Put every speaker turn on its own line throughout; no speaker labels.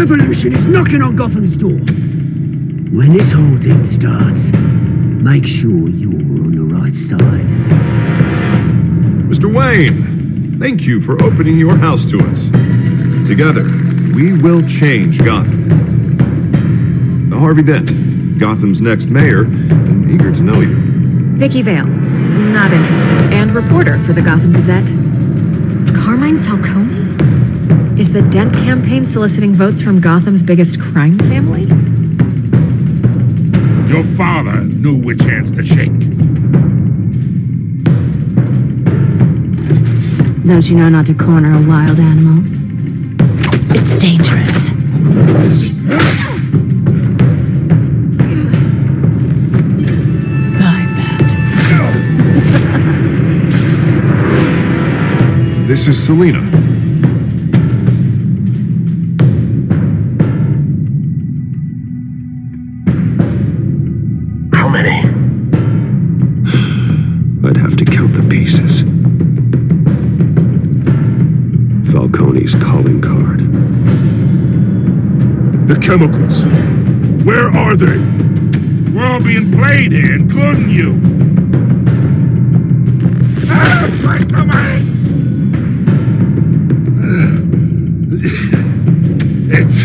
revolution is knocking on Gotham's door. When this whole thing starts, make sure you're on the right side.
Mr. Wayne, thank you for opening your house to us. Together, we will change Gotham. Harvey Dent, Gotham's next mayor, and eager to know you.
Vicky Vale, not interested, and reporter for the Gotham Gazette. Carmine Falcone? Is the Dent campaign soliciting votes from Gotham's biggest crime family?
Your father knew which hands to shake.
Don't you know not to corner a wild animal? It's dangerous. I bet.
This is Selina.
How many?
I'd have to count the pieces. Falcone's calling card.
The chemicals. Where are they? We're all being played here, including you. Christ almighty! It's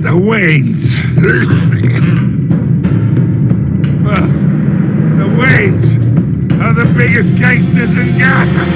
the Waynes. The Waynes are the biggest gangsters in Gotham.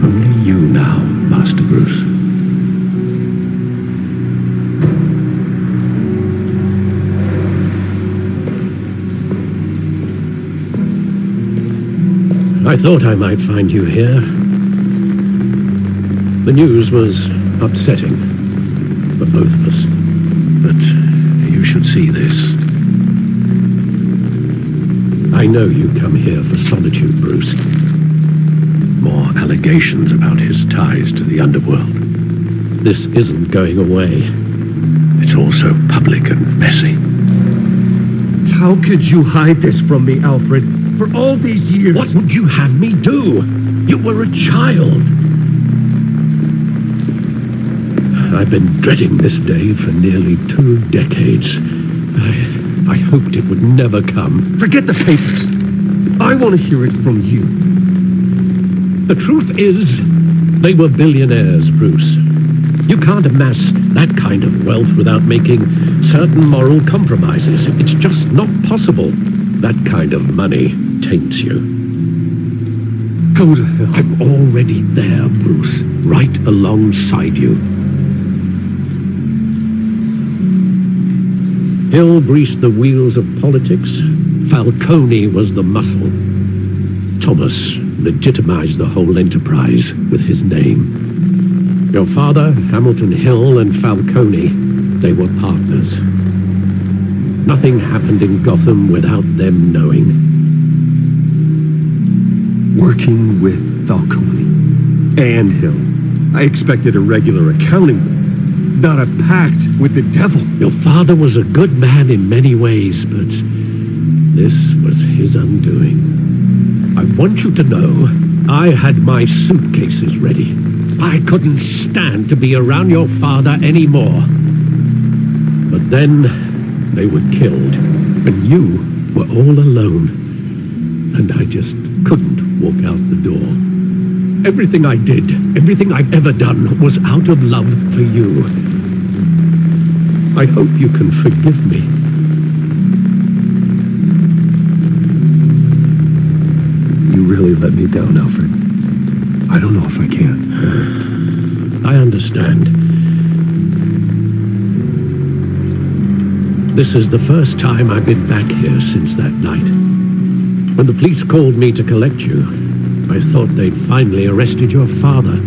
Only you now, Master Bruce.
I thought I might find you here. The news was upsetting for both of us.
But you should see this.
I know you come here for solitude, Bruce.
More allegations about his ties to the underworld.
This isn't going away.
It's all so public and messy.
How could you hide this from me, Alfred? For all these years...
What would you have me do? You were a child. I've been dreading this day for nearly 2 decades. I hoped it would never come.
Forget the papers. I want to hear it from you.
The truth is, they were billionaires, Bruce. You can't amass that kind of wealth without making certain moral compromises. It's just not possible. That kind of money taints you.
Go to hell.
I'm already there, Bruce, right alongside you. Hill greased the wheels of politics. Falcone was the muscle. Thomas legitimized the whole enterprise with his name. Your father, Hamilton Hill, and Falcone, they were partners. Nothing happened in Gotham without them knowing.
Working with Falcone and Hill, I expected a regular accounting, not a pact with the devil.
Your father was a good man in many ways, but this was his undoing. I want you to know, I had my suitcases ready. I couldn't stand to be around your father anymore. But then, they were killed, and you were all alone. And I just couldn't walk out the door. Everything I did, everything I've ever done, was out of love for you. I hope you can forgive me.
You really let me down, Alfred. I don't know if I can.
I understand. This is the first time I've been back here since that night. When the police called me to collect you, I thought they'd finally arrested your father.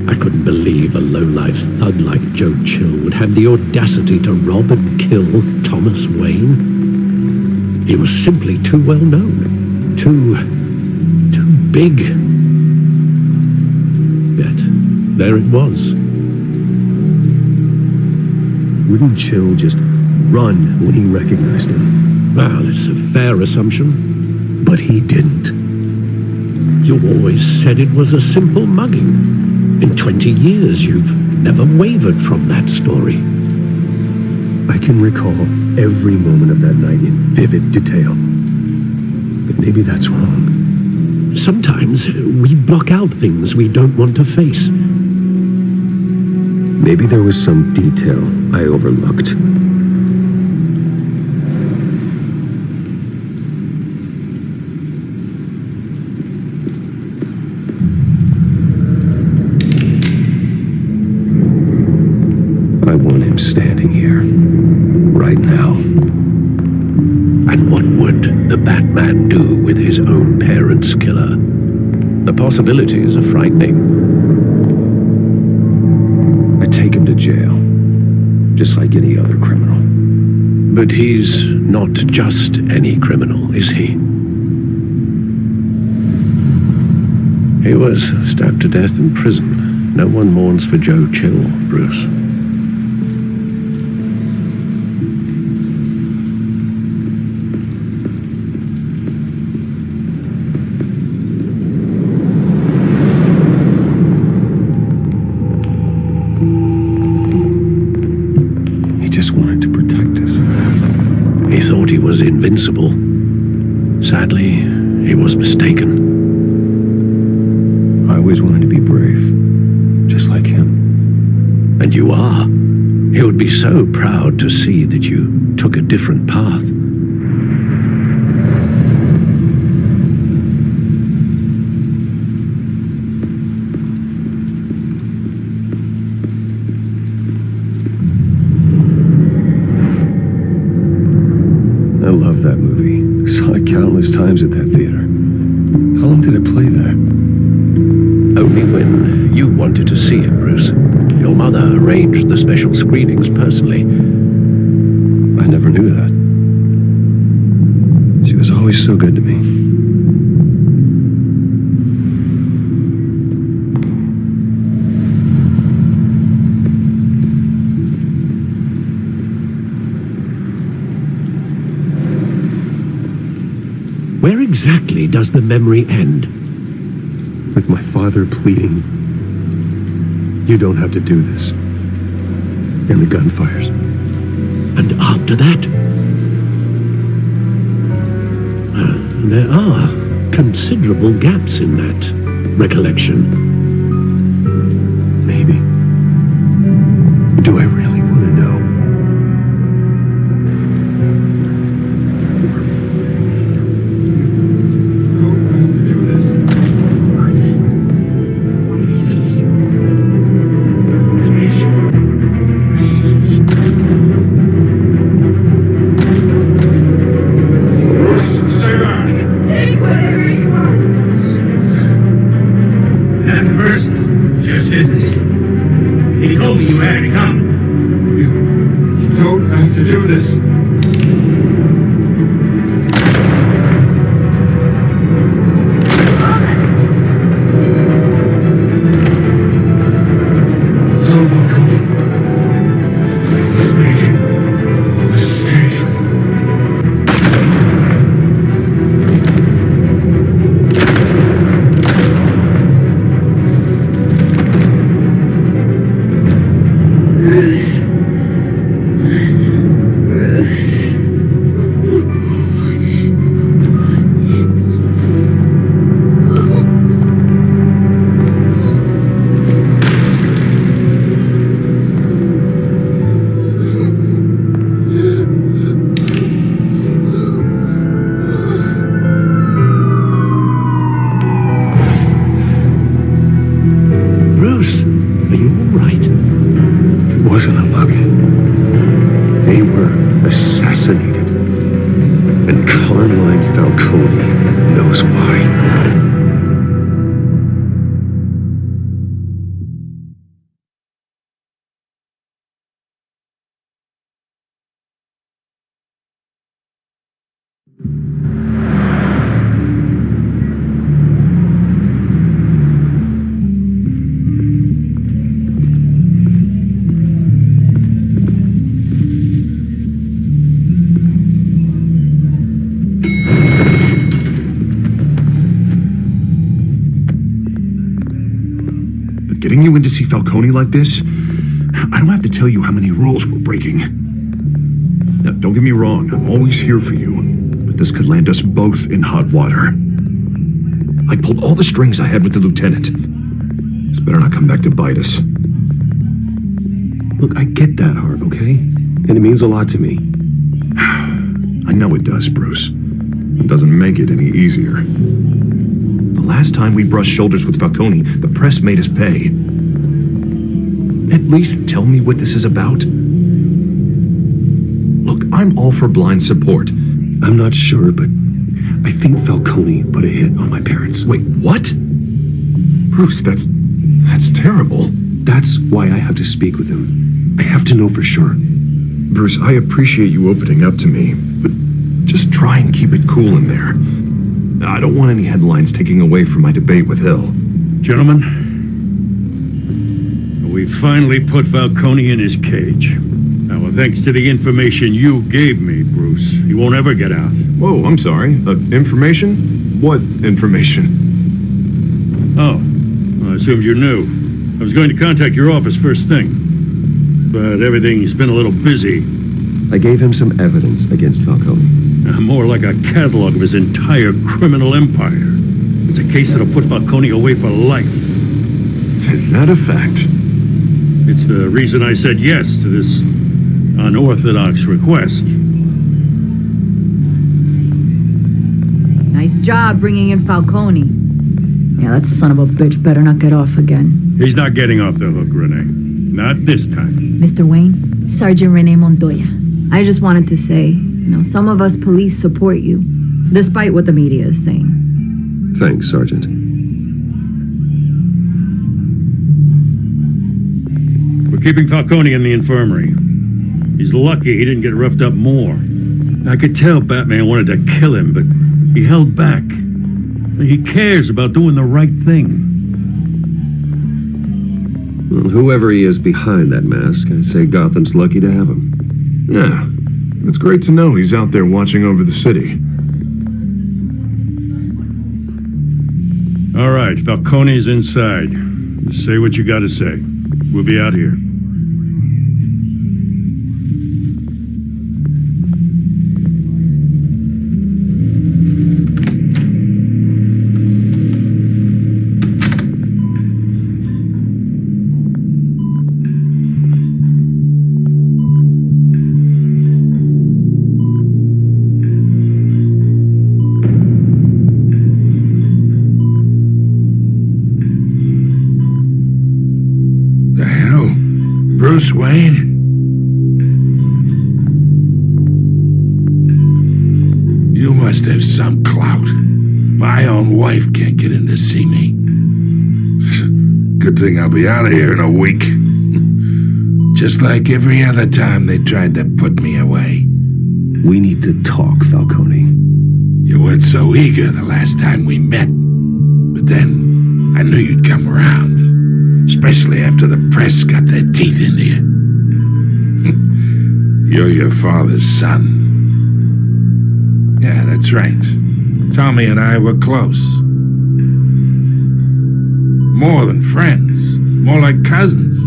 I couldn't believe a low-life thug like Joe Chill would have the audacity to rob and kill Thomas Wayne. He was simply too well known. Too big. Yet, there it was.
Wouldn't Chill just run when he recognized him?
Well, it's a fair assumption.
But he didn't.
You always said it was a simple mugging. In 20 years, you've never wavered from that story.
I can recall every moment of that night in vivid detail. But maybe that's wrong.
Sometimes we block out things we don't want to face.
Maybe there was some detail I overlooked. I want him standing here, right now.
And what would the Batman do with his own parents' killer? The possibilities are frightening.
I'd take him to jail, just like any other criminal.
But he's not just any criminal, is he? He was stabbed to death in prison. No one mourns for Joe Chill, Bruce. He thought he was invincible. Sadly, he was mistaken.
I always wanted to be brave, just like him.
And you are. He would be so proud to see that you took a different path.
I love that movie. Saw it countless times at that theater. How long did it play there?
Only when you wanted to see it, Bruce. Your mother arranged the special screenings personally.
I never knew that. She was always so good to me.
Where exactly does the memory end?
With my father pleading, "You don't have to do this." And the gunfires.
And after that? There are considerable gaps in that recollection.
Maybe. Do I really want to know?
Bruce.
Getting you in to see Falcone like this? I don't have to tell you how many rules we're breaking. Now, don't get me wrong, I'm always here for you, but this could land us both in hot water. I pulled all the strings I had with the lieutenant. This better not come back to bite us.
Look, I get that, Harv, okay? And it means a lot to me.
I know it does, Bruce. It doesn't make it any easier. The last time we brushed shoulders with Falcone, the press made us pay. At least tell me what this is about. Look, I'm all for blind support.
I'm not sure, but I think Falcone put a hit on my parents.
Wait, what? Bruce, that's terrible.
That's why I have to speak with him. I have to know for sure.
Bruce, I appreciate you opening up to me, but just try and keep it cool in there. I don't want any headlines taking away from my debate with Hill.
Gentlemen, we finally put Falcone in his cage. Now, thanks to the information you gave me, Bruce, he won't ever get out.
Whoa, I'm sorry. Information? What information?
Oh, well, I assumed you knew. I was going to contact your office first thing, but everything's been a little busy.
I gave him some evidence against Falcone.
More like a catalog of his entire criminal empire. It's a case that'll put Falcone away for life.
Is that a fact?
It's the reason I said yes to this unorthodox request.
Nice job bringing in Falcone. Yeah, that son of a bitch better not get off again.
He's not getting off the hook, Renee. Not this time.
Mr. Wayne, Sergeant Renee Montoya. I just wanted to say, some of us police support you, despite what the media is saying.
Thanks, Sergeant.
We're keeping Falcone in the infirmary. He's lucky he didn't get roughed up more. I could tell Batman wanted to kill him, but he held back. He cares about doing the right thing.
Well, whoever he is behind that mask, I say Gotham's lucky to have him.
Yeah, it's great to know he's out there watching over the city.
All right, Falcone's inside. Just say what you gotta say. We'll be out here.
Bruce Wayne? You must have some clout. My own wife can't get in to see me. Good thing I'll be out of here in a week. Just like every other time they tried to put me away.
We need to talk, Falcone.
You weren't so eager the last time we met. But then, I knew you'd come around. Especially after the press got their teeth into you. You're your father's son. Yeah, that's right. Tommy and I were close. More than friends. More like cousins.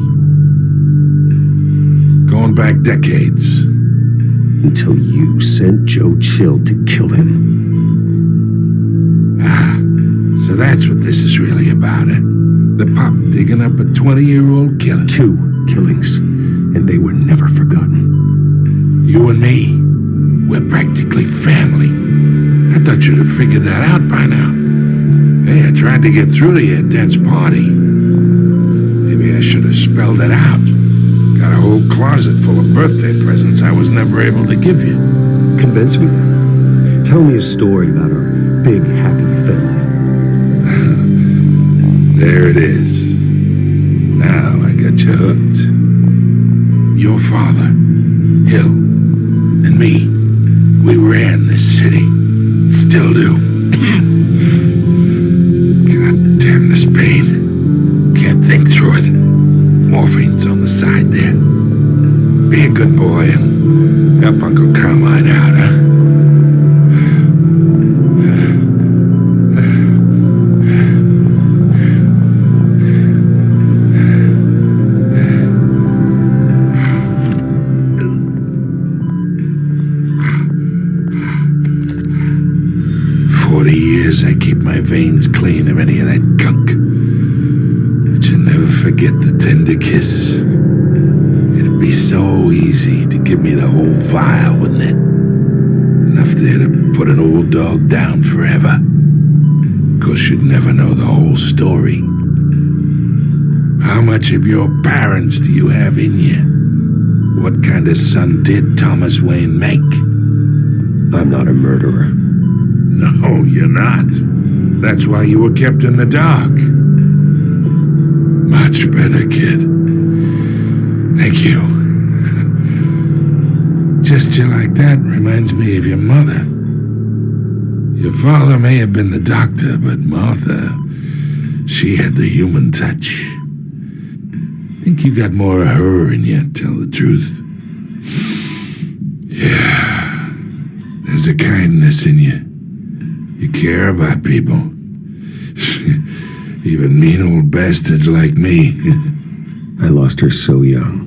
Going back decades.
Until you sent Joe Chill to kill him.
Ah, so that's what this is really about, eh? The pup digging up a 20-year-old killer.
2 killings, and they were never forgotten.
You and me, we're practically family. I thought you'd have figured that out by now. Hey, I tried to get through to your dense party. Maybe I should have spelled it out. Got a whole closet full of birthday presents I was never able to give you.
Convince me? Tell me a story about our big, happy family.
There it is. Now I got you hooked. Your father, Hill, and me, we ran this city. Still do. God damn this pain. Can't think through it. Morphine's on the side there. Be a good boy and help Uncle Carmine out, huh? get the tender kiss. It'd be so easy to give me the whole vial, wouldn't it? Enough there to put an old dog down forever. Of course, you'd never know the whole story. How much of your parents do you have in you? What kind of son did Thomas Wayne make?
I'm not a murderer.
No, you're not. That's why you were kept in the dark. Much better, kid. Thank you. Gesture like that reminds me of your mother. Your father may have been the doctor, but Martha, she had the human touch. Think you got more of her in you, tell the truth. Yeah, there's a kindness in you. You care about people. Even mean old bastards like me.
I lost her so young.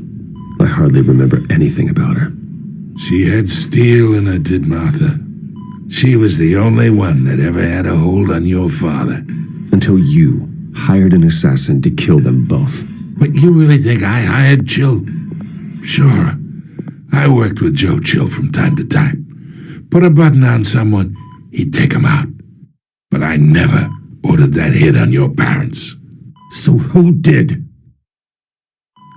I hardly remember anything about her.
She had steel in her, did Martha. She was the only one that ever had a hold on your father.
Until you hired an assassin to kill them both.
But you really think I hired Chill? Sure. I worked with Joe Chill from time to time. Put a button on someone, he'd take him out. But I never ordered that hit on your parents.
So who did?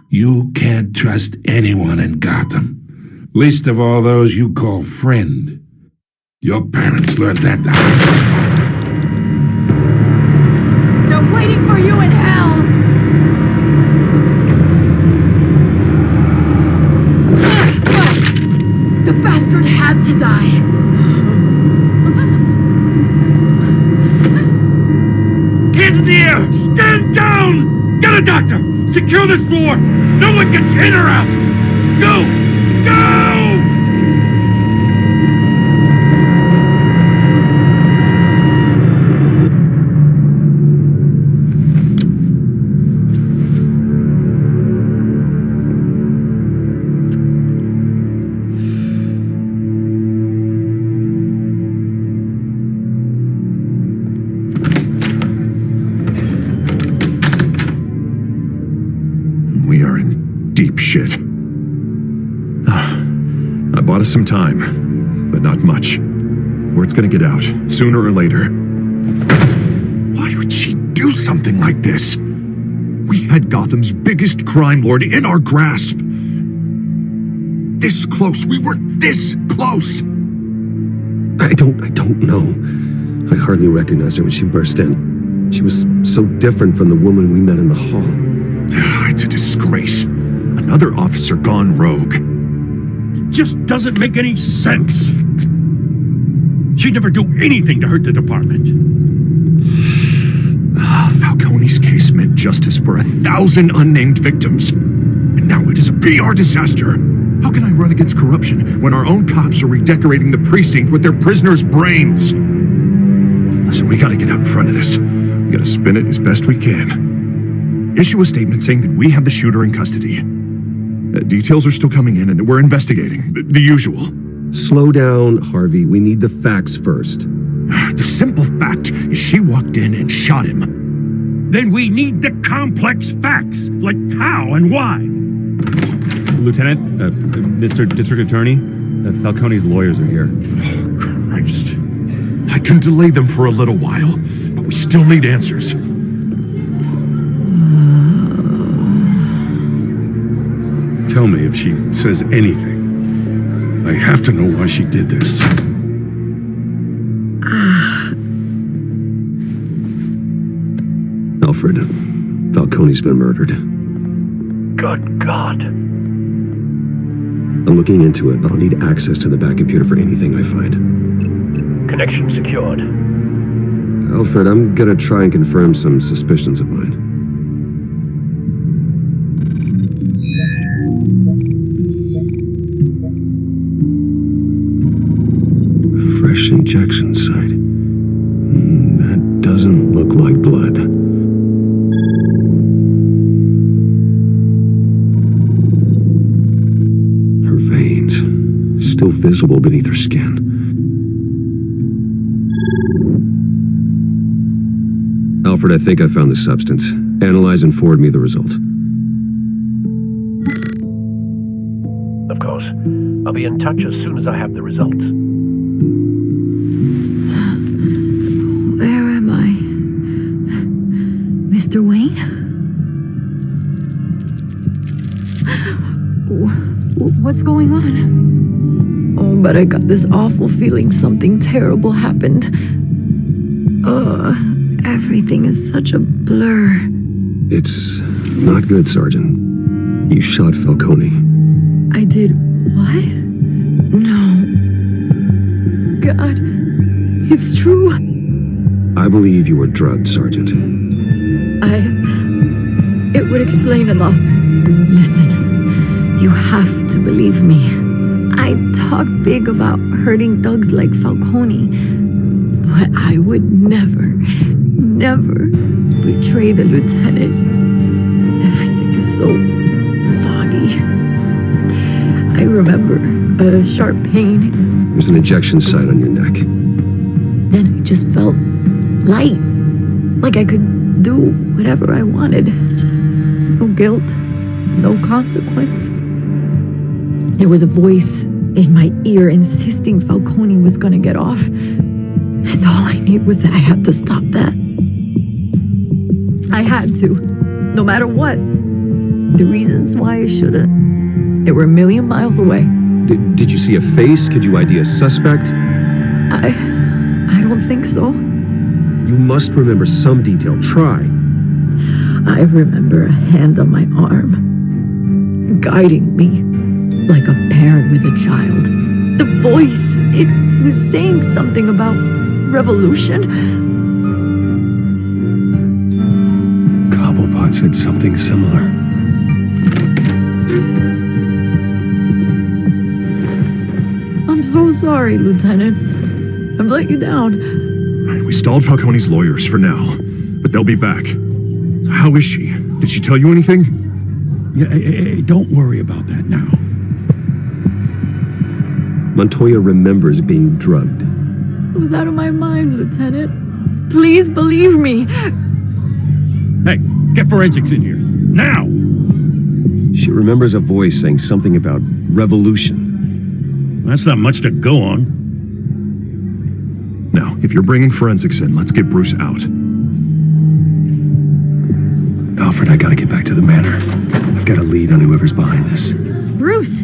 You can't trust anyone in Gotham. Least of all those you call friend. Your parents learned that.
They're waiting for you in hell! The bastard had to die.
Hands in the air! Stand down! Get a doctor! Secure this floor! No one gets in or out! Go! Go!
We are in deep shit. I bought us some time, but not much. Word's gonna get out, sooner or later. Why would she do something like this? We had Gotham's biggest crime lord in our grasp. This close, we were this close!
I don't know. I hardly recognized her when she burst in. She was so different from the woman we met in the hall.
It's a disgrace. Another officer gone rogue.
It just doesn't make any sense. She'd never do anything to hurt the department.
Falcone's case meant justice for 1,000 unnamed victims. And now it is a PR disaster. How can I run against corruption when our own cops are redecorating the precinct with their prisoners' brains? Listen, we gotta get out in front of this. We gotta spin it as best we can. Issue a statement saying that we have the shooter in custody. Details are still coming in and that we're investigating. The usual.
Slow down, Harvey. We need the facts first.
The simple fact is she walked in and shot him.
Then we need the complex facts, like how and why.
Lieutenant, Mr. District Attorney, Falcone's lawyers are here.
Oh, Christ. I can delay them for a little while, but we still need answers.
Tell me if she says anything. I have to know why she did this.
Alfred, Falcone's been murdered.
Good God.
I'm looking into it, but I'll need access to the back computer for anything I find.
Connection secured.
Alfred, I'm gonna try and confirm some suspicions of mine. Fresh injection site. That doesn't look like blood. Her veins, still visible beneath her skin. Alfred, I think I found the substance. Analyze and forward me the result.
Of course. I'll be in touch as soon as I have the results.
Where am I? Mr. Wayne? What's going on? Oh, but I got this awful feeling something terrible happened. Everything is such a blur.
It's not good, Sergeant. You shot Falcone.
I did what? No. God, it's true.
I believe you were drugged, Sergeant.
It would explain a lot. Listen, you have to believe me. I talk big about hurting thugs like Falcone, but I would never betray the lieutenant. Everything is so foggy. I remember a sharp pain.
There's an injection site on your neck.
Then I just felt light, like I could do whatever I wanted. No guilt, no consequence. There was a voice in my ear insisting Falcone was gonna get off. And all I knew was that I had to stop that. I had to, no matter what. The reasons why I should've, they were a million miles away.
Did you see a face? Could you ID a suspect?
I don't think so.
You must remember some detail. Try.
I remember a hand on my arm, guiding me like a parent with a child. The voice, it was saying something about revolution.
Cobblepot said something similar.
I'm so sorry, Lieutenant. I've let you down.
We stalled Falcone's lawyers for now, but they'll be back. So how is she? Did she tell you anything?
Yeah, hey, don't worry about that now.
Montoya remembers being drugged.
I was out of my mind, Lieutenant. Please believe me.
Hey, get forensics in here. Now!
She remembers a voice saying something about revolution.
That's not much to go on.
Now, if you're bringing forensics in, let's get Bruce out.
Alfred, I gotta get back to the manor. I've got a lead on whoever's behind this.
Bruce!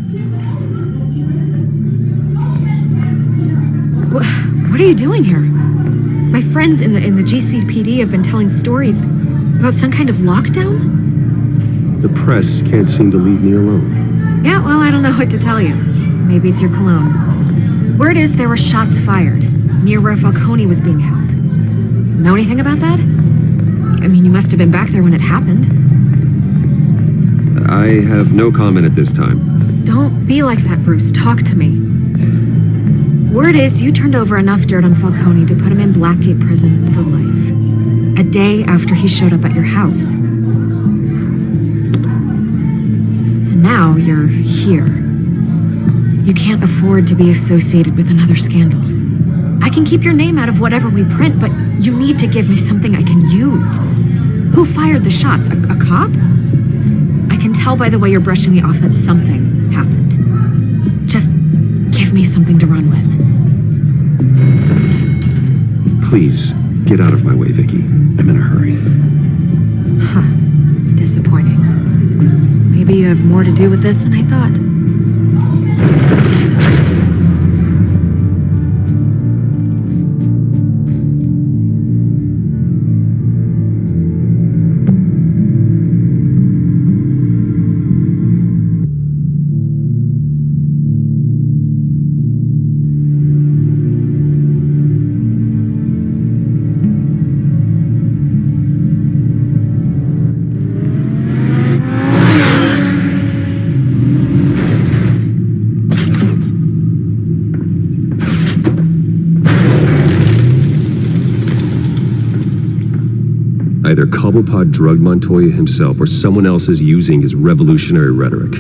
What are you doing here? My friends in the GCPD have been telling stories about some kind of lockdown?
The press can't seem to leave me alone.
Yeah, well, I don't know what to tell you. Maybe it's your cologne. Word is there were shots fired near where Falcone was being held. Know anything about that? I mean, you must have been back there when it happened.
I have no comment at this time.
Don't be like that, Bruce. Talk to me. Word is you turned over enough dirt on Falcone to put him in Blackgate Prison for life. A day after he showed up at your house. And now you're here. You can't afford to be associated with another scandal. I can keep your name out of whatever we print, but you need to give me something I can use. Who fired the shots? A cop? I can tell by the way you're brushing me off that something happened. Just give me something to run with.
Please, get out of my way, Vicky. I'm in a hurry.
Huh. Disappointing. Maybe you have more to do with this than I thought.
Either Cobblepot drugged Montoya himself or someone else is using his revolutionary rhetoric.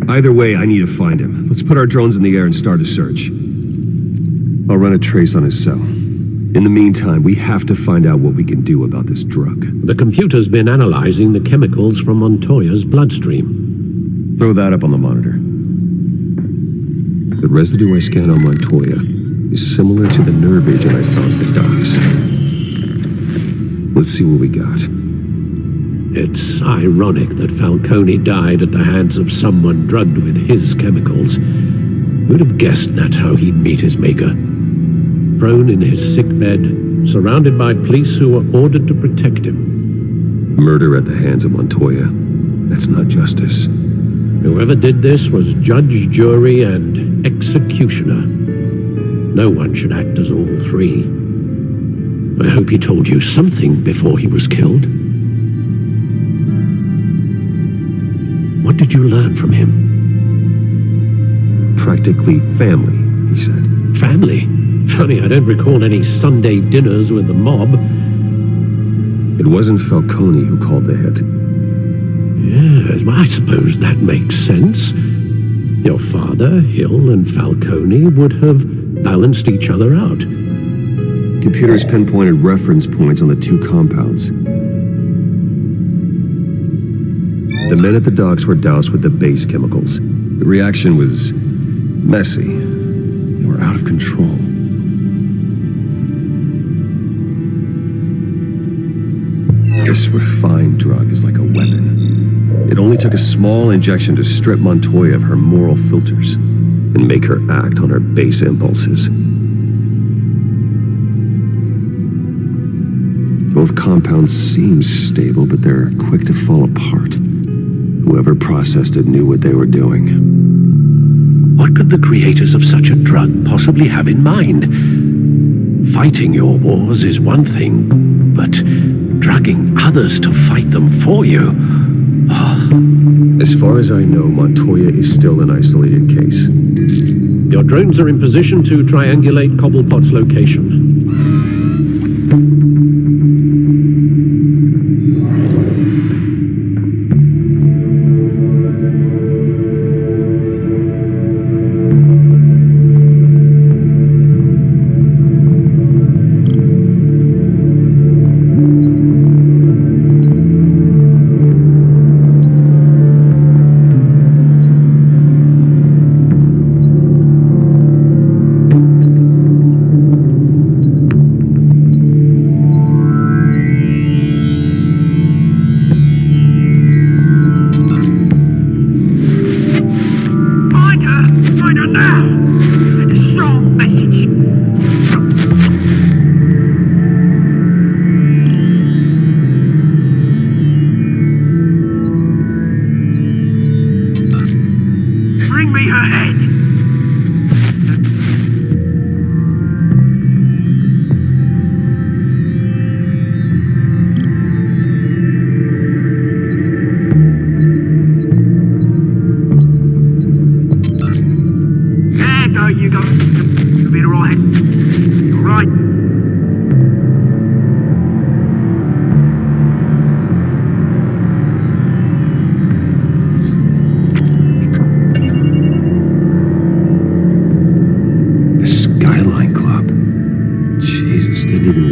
Either way, I need to find him. Let's put our drones in the air and start a search. I'll run a trace on his cell. In the meantime, we have to find out what we can do about this drug.
The computer's been analyzing the chemicals from Montoya's bloodstream.
Throw that up on the monitor. The residue I scanned on Montoya is similar to the nerve agent I found at the docks. Let's see what we got.
It's ironic that Falcone died at the hands of someone drugged with his chemicals. Who'd have guessed that's how he'd meet his maker? Prone in his sickbed, surrounded by police who were ordered to protect him.
Murder at the hands of Montoya. That's not justice.
Whoever did this was judge, jury, and executioner. No one should act as all three. I hope he told you something before he was killed. What did you learn from him?
Practically family, he said.
Family? Funny, I don't recall any Sunday dinners with the mob.
It wasn't Falcone who called the hit.
Yes, well, I suppose that makes sense. Your father, Hill, and Falcone would have balanced each other out.
Computers pinpointed reference points on the two compounds. The men at the docks were doused with the base chemicals. The reaction was messy. They were out of control. This refined drug is like a weapon. It only took a small injection to strip Montoya of her moral filters and make her act on her base impulses. Both compounds seem stable, but they're quick to fall apart. Whoever processed it knew what they were doing.
What could the creators of such a drug possibly have in mind? Fighting your wars is one thing, but drugging others to fight them for you?
As far as I know, Montoya is still an isolated case.
Your drones are in position to triangulate Cobblepot's location.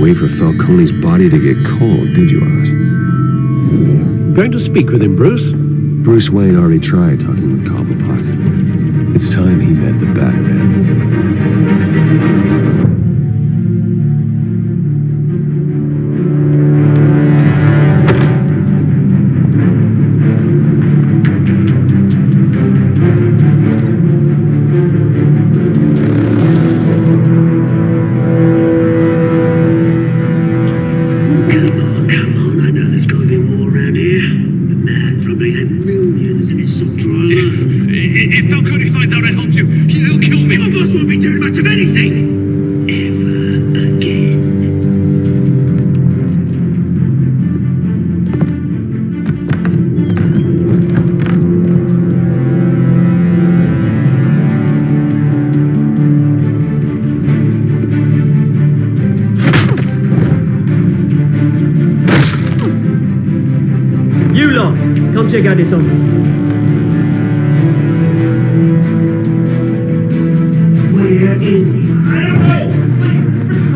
For Falcone's body to get cold, did you, Oz?
Going to speak with him, Bruce?
Bruce Wayne already tried talking with Cobblepot. It's time he met the Batman.
Check out this office. Where is it? I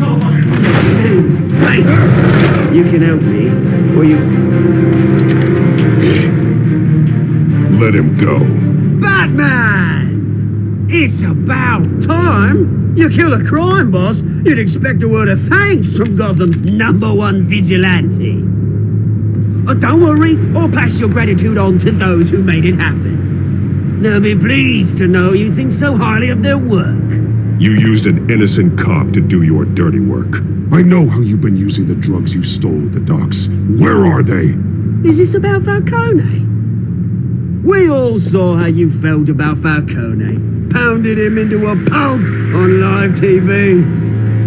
don't know. Hey, you can help me, or you...
Let him go.
Batman! It's about time! You kill a crime boss, you'd expect a word of thanks from Gotham's #1 vigilante. Don't worry, I'll pass your gratitude on to those who made it happen. They'll be pleased to know you think so highly of their work.
You used an innocent cop to do your dirty work. I know how you've been using the drugs you stole at the docks. Where are they?
Is this about Falcone? We all saw how you felt about Falcone. Pounded him into a pulp on live TV.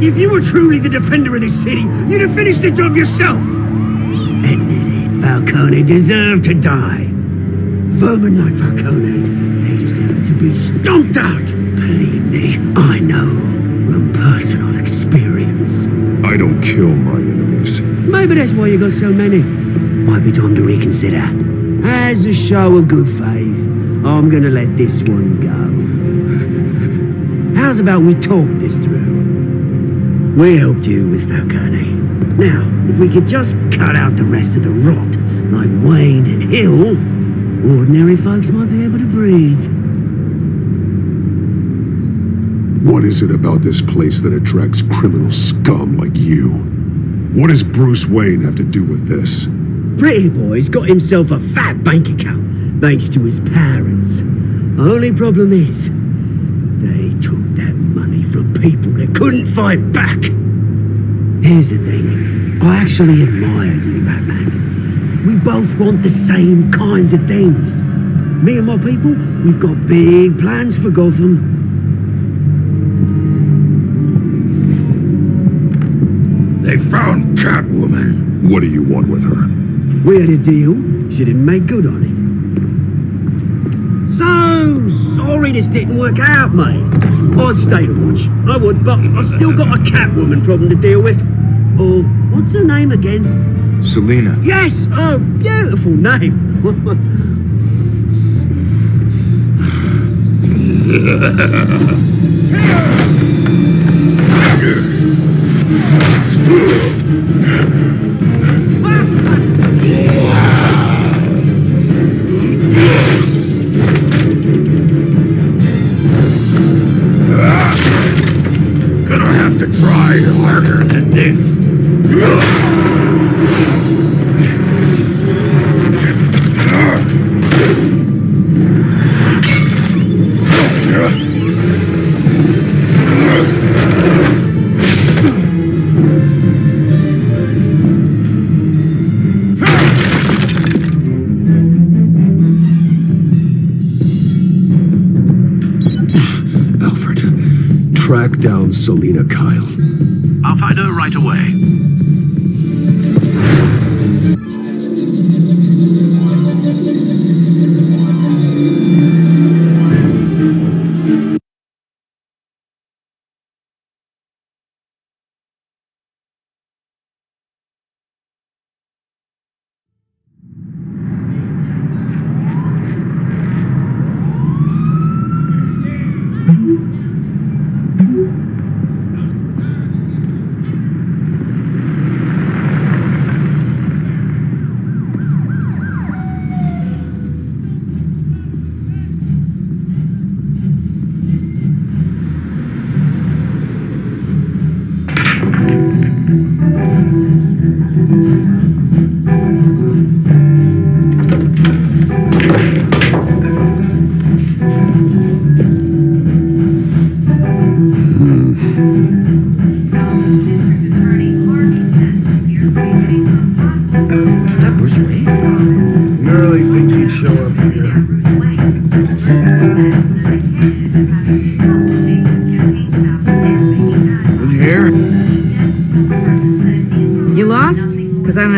If you were truly the defender of this city, you'd have finished the job yourself. Admit it, Falcone deserved to die. Vermin like Falcone, they deserve to be stomped out. Believe me, I know from personal experience.
I don't kill my enemies.
Maybe that's why you got so many. Might be time to reconsider. As a show of good faith, I'm gonna let this one go. How's about we talk this through? We helped you with Falcone. Now, if we could just cut out the rest of the rot, like Wayne and Hill, ordinary folks might be able to breathe.
What is it about this place that attracts criminal scum like you? What does Bruce Wayne have to do with this?
Pretty Boy's got himself a fat bank account, thanks to his parents. Only problem is, they took that money from people that couldn't fight back. Here's the thing, I actually admire you, Batman. We both want the same kinds of things. Me and my people, we've got big plans for Gotham.
They found Catwoman.
What do you want with her?
We had a deal. She didn't make good on it. So sorry this didn't work out, mate. I'd stay to watch. I would, but I still got a Catwoman problem to deal with. Oh, what's her name again?
Selina.
Yes! Oh, beautiful name.
Gonna have to try harder than this.
Track down Selina Kyle.
I'll find her right away.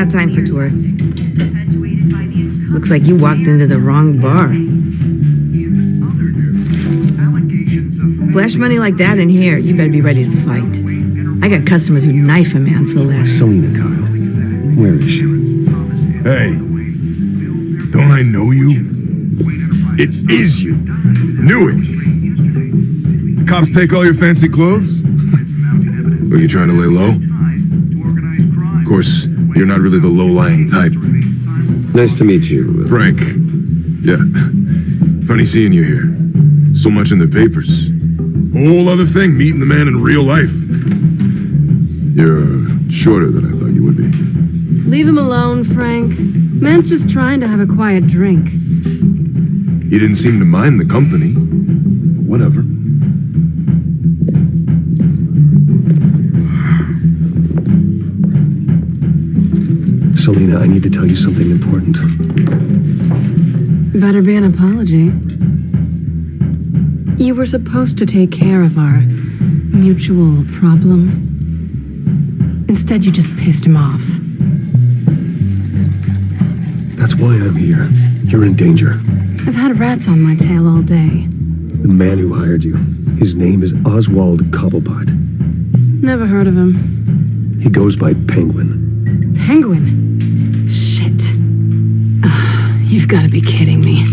Time for tourists. Looks like you walked into the wrong bar. Flash money like that in here, you better be ready to fight. I got customers who knife a man for less.
Selina Kyle. Where is she?
Hey, don't I know you? It is you. Knew it. Cops take all your fancy clothes?
Are you trying to lay low?
course, you're not really the low-lying type.
Nice to meet you.
Frank. Yeah. Funny seeing you here. So much in the papers. Whole other thing, meeting the man in real life. You're shorter than I thought you would be.
Leave him alone, Frank. Man's just trying to have a quiet drink.
He didn't seem to mind the company. But whatever.
Selina, I need to tell you something important.
Better be an apology. You were supposed to take care of our mutual problem. Instead, you just pissed him off.
That's why I'm here. You're in danger.
I've had rats on my tail all day.
The man who hired you, his name is Oswald Cobblepot.
Never heard of him.
He goes by Penguin.
Penguin? Shit. Ugh, you've got to be kidding me.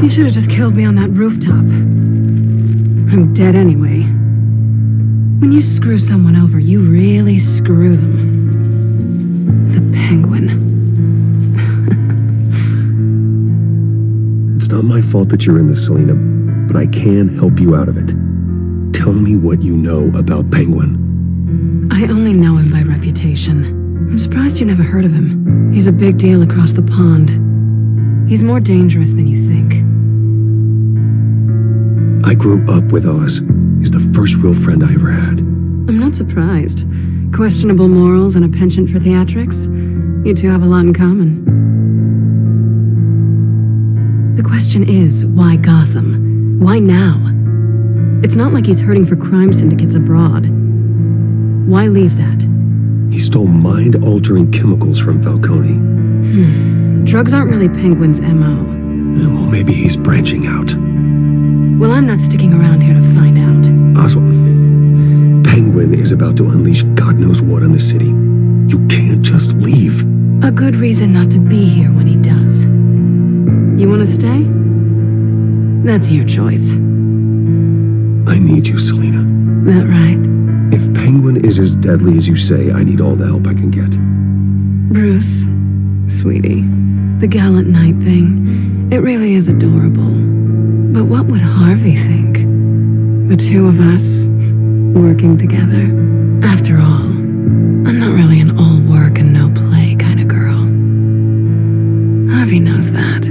You should have just killed me on that rooftop. I'm dead anyway. When you screw someone over, you really screw them. The Penguin.
It's not my fault that you're in this, Selina, but I can help you out of it. Tell me what you know about Penguin.
I only know him by reputation. I'm surprised you never heard of him. He's a big deal across the pond. He's more dangerous than you think.
I grew up with Oz. He's the first real friend I ever had.
I'm not surprised. Questionable morals and a penchant for theatrics. You two have a lot in common. The question is, why Gotham? Why now? It's not like he's hurting for crime syndicates abroad. Why leave that?
He stole mind-altering chemicals from Falcone.
Drugs aren't really Penguin's M.O.
Well, maybe he's branching out.
Well, I'm not sticking around here to find out.
Oswald, Penguin is about to unleash God knows what on the city. You can't just leave.
A good reason not to be here when he does. You want to stay? That's your choice.
I need you, Selina.
That right?
If Penguin is as deadly as you say, I need all the help I can get.
Bruce, sweetie, the gallant knight thing, it really is adorable. But what would Harvey think? The two of us, working together. After all, I'm not really an all work and no play kind of girl. Harvey knows that.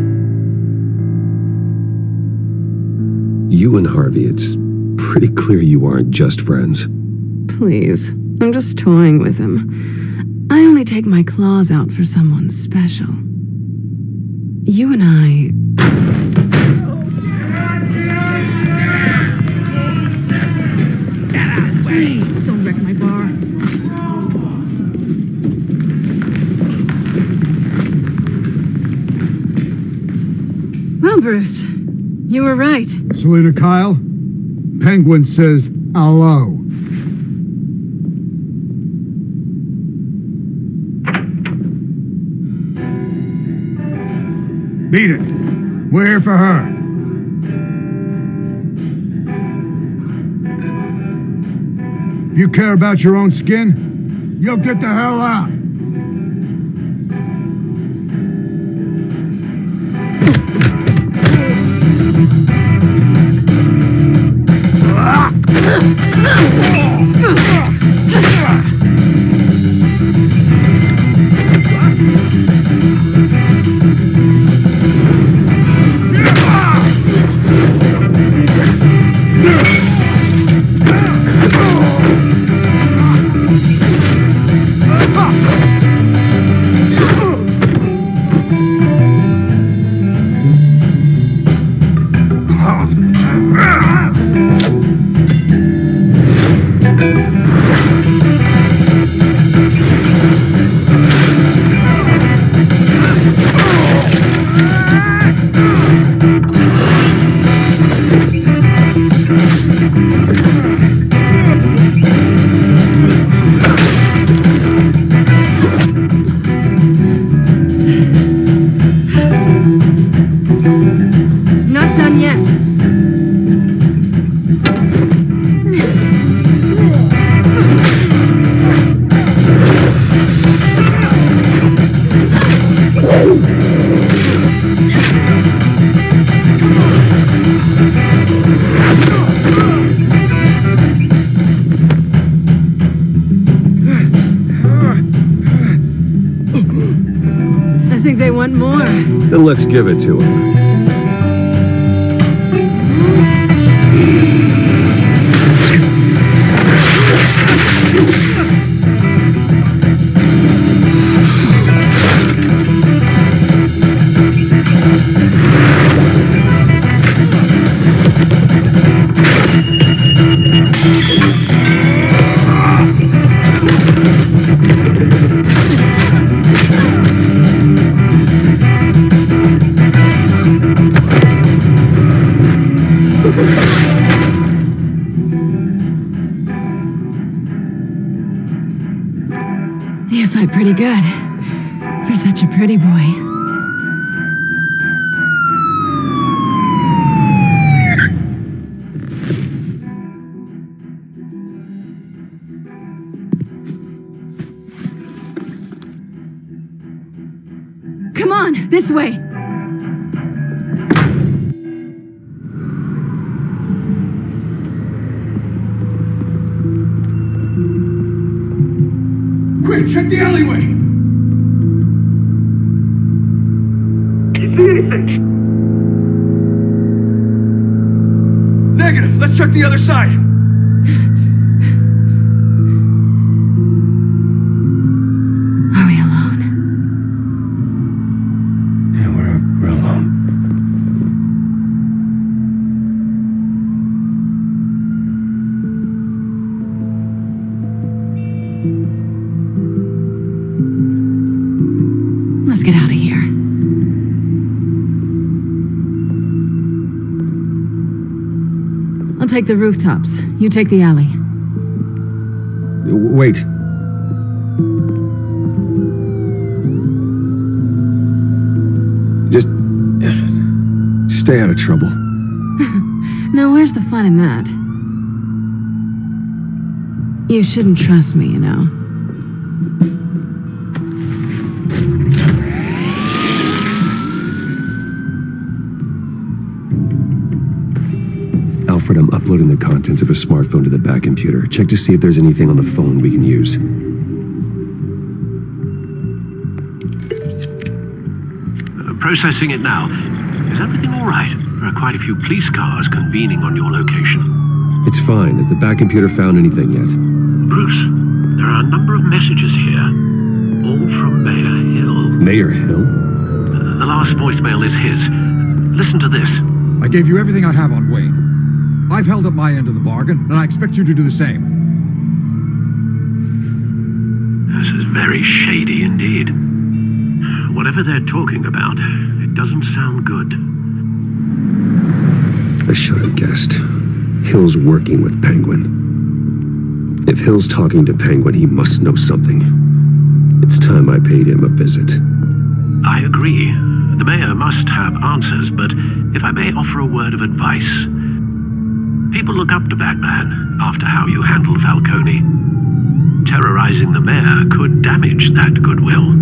You and Harvey, it's pretty clear you aren't just friends.
Please, I'm just toying with him. I only take my claws out for someone special. You and I...
Please, don't wreck my bar.
Well, Bruce, you were right.
Selina Kyle, Penguin says hello. Beat it. We're here for her. If you care about your own skin, you'll get the hell out.
think they want more.
Then let's give it to him.
You fight pretty good. For such a pretty boy. Come on, this way.
Quick, check the alleyway! You see anything? Negative. Let's check the other side.
Are we alone?
Yeah, we're alone.
Let's get out of here. I'll take the rooftops. You take the alley.
Wait. Just stay out of trouble.
Now, where's the fun in that? You shouldn't trust me, you know.
Alfred, I'm uploading the contents of a smartphone to the back computer. Check to see if there's anything on the phone we can use.
Processing it now. Is everything all right? There are quite a few police cars convening on your location.
It's fine. Has the back computer found anything yet?
Bruce, there are a number of messages here. All from Mayor Hill.
Mayor Hill?
The last voicemail is his. Listen to this.
I gave you everything I have on Wayne. I've held up my end of the bargain, and I expect you to do the same.
This is very shady indeed. Whatever they're talking about, it doesn't sound good.
I should have guessed. Hill's working with Penguin. If Hill's talking to Penguin, he must know something. It's time I paid him a visit.
I agree. The mayor must have answers, but if I may offer a word of advice. People look up to Batman after how you handled Falcone. Terrorizing the mayor could damage that goodwill.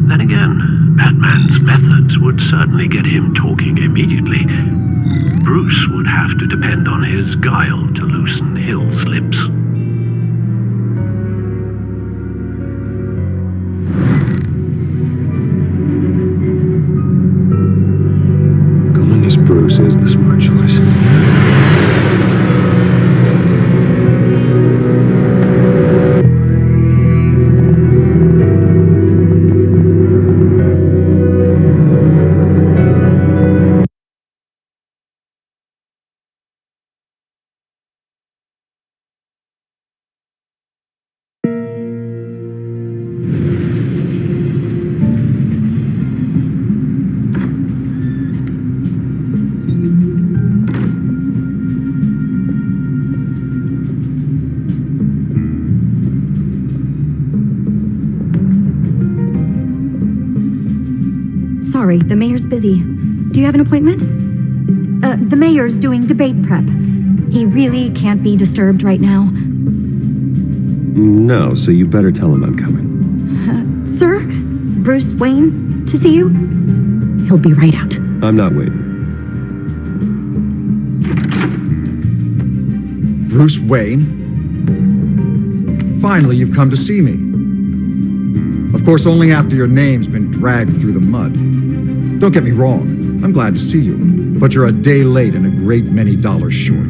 Then again, Batman's methods would certainly get him talking immediately. Bruce would have to depend on his guile to loosen Hill's lips.
Going as Bruce is the smart choice.
Sorry, the mayor's busy. Do you have an appointment? The mayor's doing debate prep. He really can't be disturbed right now.
No, so you better tell him I'm coming.
Sir? Bruce Wayne to see you? He'll be right out.
I'm not waiting.
Bruce Wayne? Finally, you've come to see me. Of course, only after your name's been dragged through the mud. Don't get me wrong, I'm glad to see you, but you're a day late and a great many dollars short.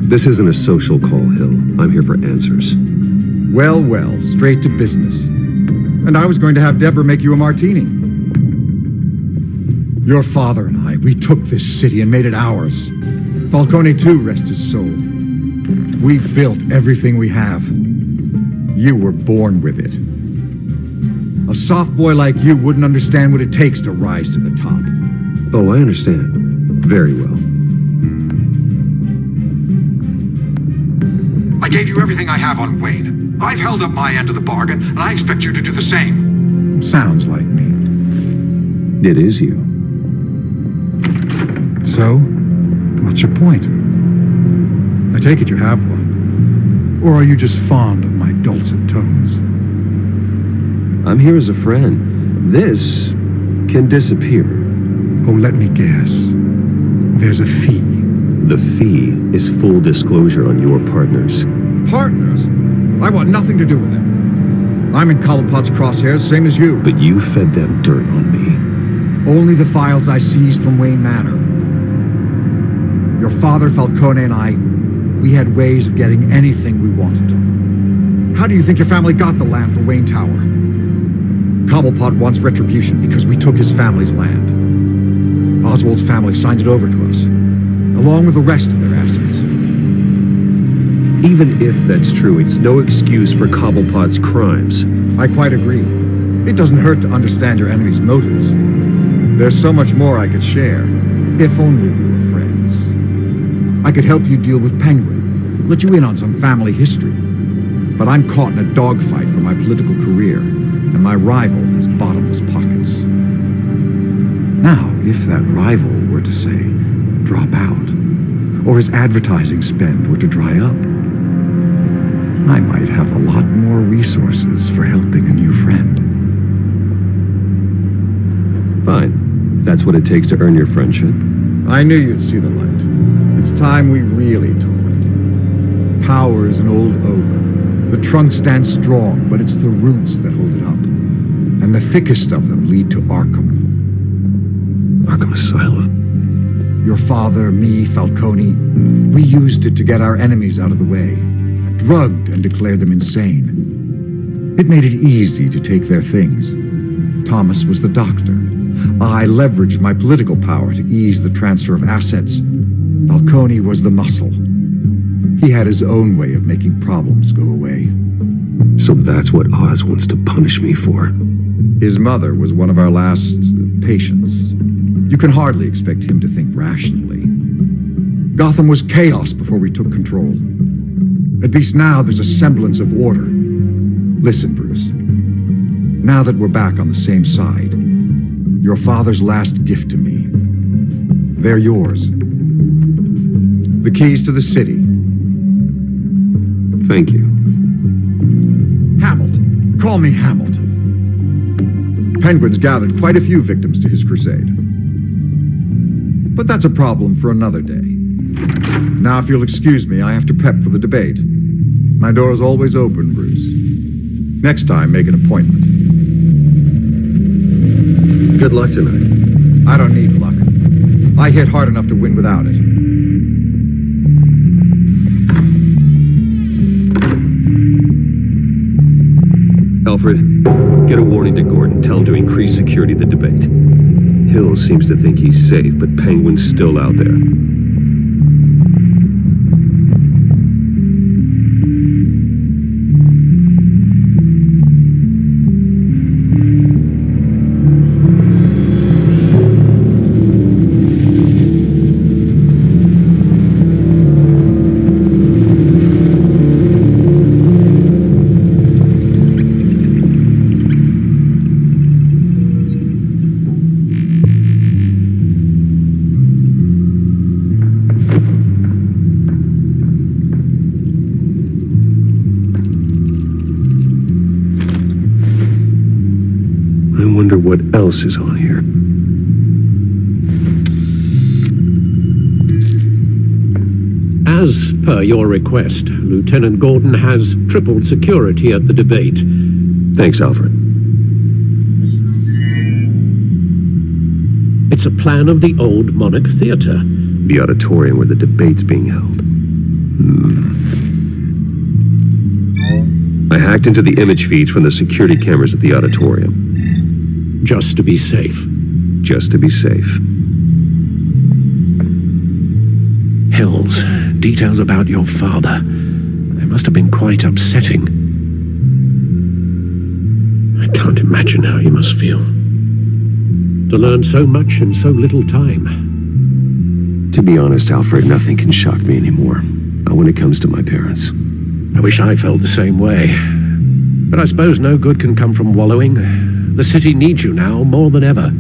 This isn't a social call, Hill. I'm here for answers.
Well, well, straight to business. And I was going to have Deborah make you a martini. Your father and I, we took this city and made it ours. Falcone too, rest his soul. We built everything we have. You were born with it. A soft boy like you wouldn't understand what it takes to rise to the top.
Oh, I understand. Very well.
I gave you everything I have on Wayne. I've held up my end of the bargain, and I expect you to do the same. Sounds like me.
It is you.
So, what's your point? I take it you have one. Or are you just fond of my dulcet tones?
I'm here as a friend. This can disappear.
Oh, let me guess. There's a fee.
The fee is full disclosure on your partners.
Partners? I want nothing to do with them. I'm in Cobblepot's crosshairs, same as you.
But you fed them dirt on me.
Only the files I seized from Wayne Manor. Your father, Falcone, and I, we had ways of getting anything we wanted. How do you think your family got the land for Wayne Tower? Cobblepot wants retribution because we took his family's land. Oswald's family signed it over to us, along with the rest of their assets.
Even if that's true, it's no excuse for Cobblepot's crimes.
I quite agree. It doesn't hurt to understand your enemy's motives. There's so much more I could share, if only we were friends. I could help you deal with Penguin, let you in on some family history. But I'm caught in a dogfight for my political career, and my rival has bottomless pockets. Now, if that rival were to say, drop out, or his advertising spend were to dry up, I might have a lot more resources for helping a new friend.
Fine. That's what it takes to earn your friendship.
I knew you'd see the light. It's time we really talked. Power is an old oak. The trunk stands strong, but it's the roots that hold it up. And the thickest of them lead to Arkham.
Arkham Asylum.
Your father, me, Falcone, we used it to get our enemies out of the way. Drugged and declared them insane. It made it easy to take their things. Thomas was the doctor. I leveraged my political power to ease the transfer of assets. Falcone was the muscle. He had his own way of making problems go away.
So that's what Oz wants to punish me for.
His mother was one of our last patients. You can hardly expect him to think rationally. Gotham was chaos before we took control. At least now there's a semblance of order. Listen, Bruce. Now that we're back on the same side, your father's last gift to me, they're yours. The keys to the city.
Thank you.
Hamilton. Call me Hamilton. Penguin's gathered quite a few victims to his crusade. But that's a problem for another day. Now, if you'll excuse me, I have to prep for the debate. My door is always open, Bruce. Next time, make an appointment.
Good luck tonight.
I don't need luck. I hit hard enough to win without it.
Alfred, get a warning to Gordon. Tell him to increase security at the debate. Hill seems to think he's safe, but Penguin's still out there. Wonder what else is on here.
As per your request, Lieutenant Gordon has tripled security at the debate.
Thanks, Alfred.
It's a plan of the old Monarch Theatre.
The auditorium where the debate's being held. I hacked into the image feeds from the security cameras at the auditorium.
Just to be safe.
Just to be safe.
Hills, details about your father. They must have been quite upsetting. I can't imagine how you must feel. To learn so much in so little time.
To be honest, Alfred, nothing can shock me anymore. Not when it comes to my parents.
I wish I felt the same way. But I suppose no good can come from wallowing. The city needs you now more than ever.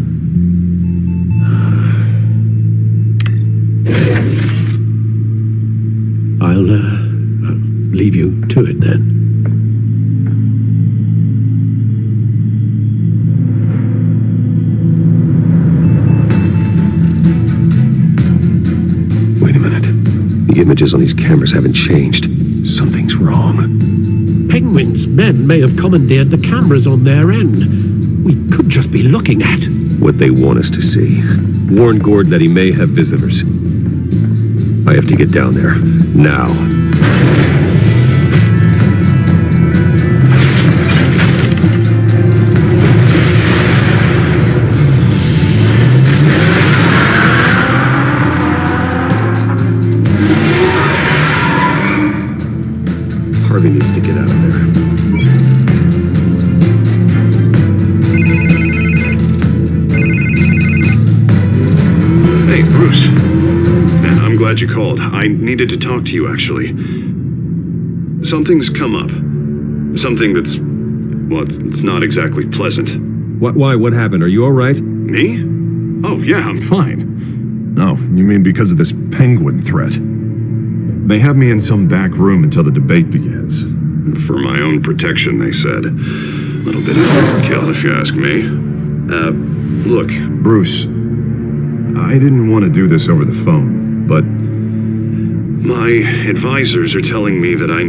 I'll leave you to it then.
Wait a minute. The images on these cameras haven't changed. Something's wrong.
Penguin's men may have commandeered the cameras on their end. We could just be looking at
what they want us to see. Warn Gord that he may have visitors. I have to get down there. Now. Harvey needs to get out of there.
Hey, Bruce. Man, I'm glad you called. I needed to talk to you, actually. Something's come up. Something that's, well, it's not exactly pleasant.
Why? What happened? Are you all right?
Me? Oh, yeah, I'm fine. Oh, you mean because of this penguin threat? They have me in some back room until the debate begins. For my own protection, they said. A little bit of overkill, if you ask me. Look, Bruce, I didn't want to do this over the phone, but my advisors are telling me that I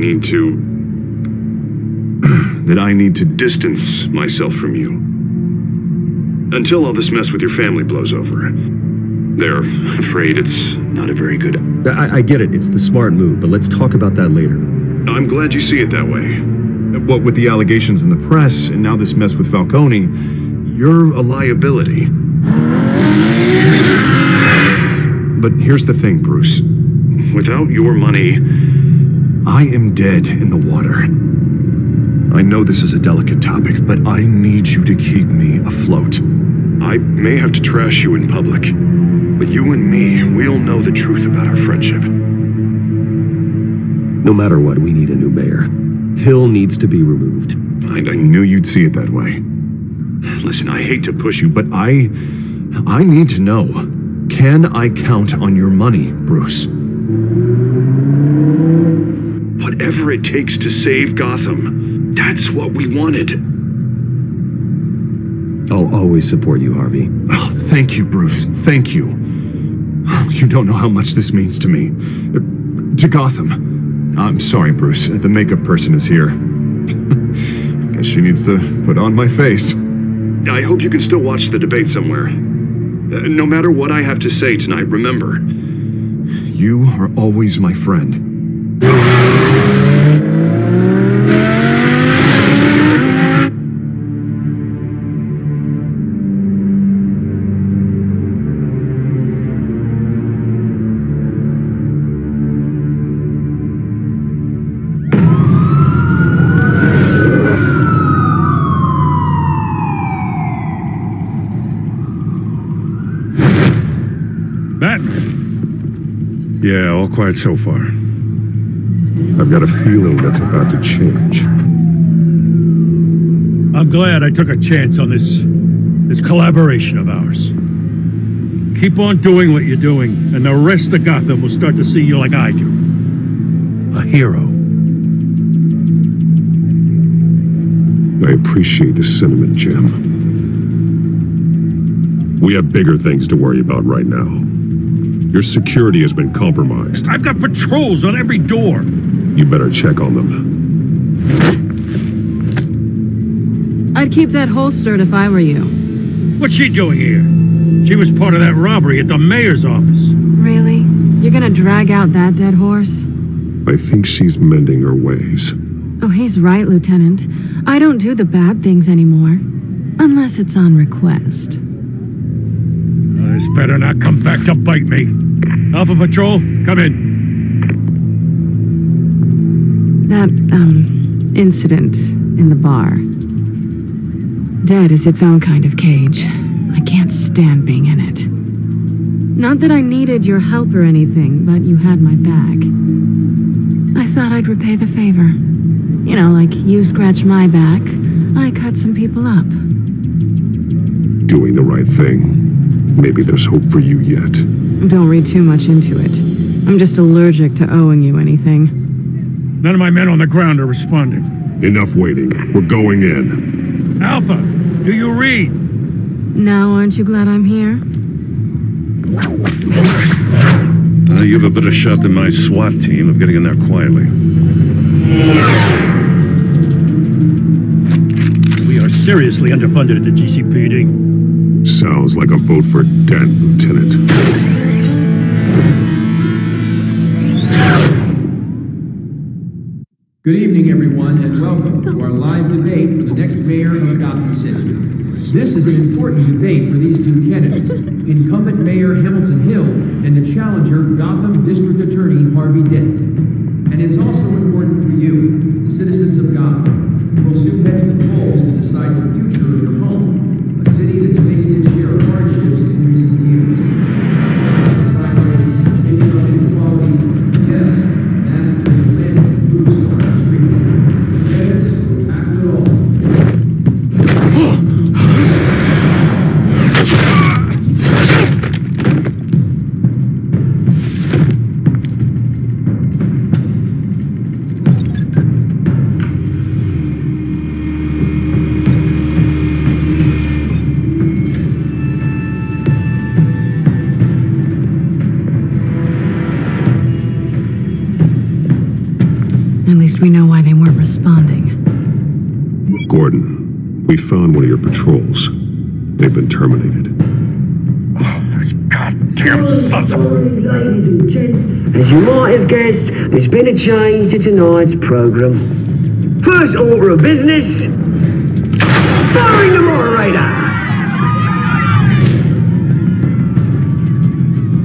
need to distance myself from you. Until all this mess with your family blows over. They're afraid it's not a very good...
I get it. It's the smart move, but let's talk about that later.
I'm glad you see it that way. What with the allegations in the press, and now this mess with Falcone, you're a liability. But here's the thing, Bruce. Without your money, I am dead in the water. I know this is a delicate topic, but I need you to keep me afloat. I may have to trash you in public, but you and me, we'll know the truth about our friendship.
No matter what, we need a new mayor. Hill needs to be removed.
I knew you'd see it that way. Listen, I hate to push you, but I need to know. Can I count on your money, Bruce? Whatever it takes to save Gotham, that's what we wanted.
I'll always support you, Harvey.
Oh, thank you, Bruce. Thank you. You don't know how much this means to me. To Gotham. I'm sorry, Bruce. The makeup person is here. Guess she needs to put on my face. I hope you can still watch the debate somewhere. No matter what I have to say tonight, remember, you are always my friend.
Yeah, all quiet so far.
I've got a feeling that's about to change.
I'm glad I took a chance on this collaboration of ours. Keep on doing what you're doing, and the rest of Gotham will start to see you like I do. A hero.
I appreciate the sentiment, Jim. We have bigger things to worry about right now. Your security has been compromised.
I've got patrols on every door.
You better check on them.
I'd keep that holstered if I were you.
What's she doing here? She was part of that robbery at the mayor's office.
Really? You're gonna drag out that dead horse?
I think she's mending her ways.
Oh, he's right, Lieutenant. I don't do the bad things anymore. Unless it's on request.
This better not come back to bite me. Alpha Patrol, come in.
That, incident in the bar. Dead is its own kind of cage. I can't stand being in it. Not that I needed your help or anything, but you had my back. I thought I'd repay the favor. You know, like you scratch my back, I cut some people up.
Doing the right thing. Maybe there's hope for you yet.
Don't read too much into it. I'm just allergic to owing you anything.
None of my men on the ground are responding.
Enough waiting. We're going in.
Alpha, do you read?
Now, aren't you glad I'm here?
You have a better shot than my SWAT team of getting in there quietly. We are seriously underfunded at the GCPD.
Sounds like a vote for Dent, Lieutenant.
Good evening, everyone, and welcome to our live debate for the next mayor of Gotham City. This is an important debate for these two candidates, incumbent Mayor Hamilton Hill and the challenger Gotham District Attorney Harvey Dent. And it's also important for you, the citizens of Gotham, who will soon head to the polls to decide the future of your home, a city that's faced its share of hardships in recent years. Income inequality, yes, massive land use on our streets. Candidates will tackle it all.
At least we know why they weren't responding.
Gordon, we found one of your patrols. They've been terminated.
Goddamn sons of...
Ladies and gents, as you might have guessed, there's been a change to tonight's program. First order of business, firing the moderator.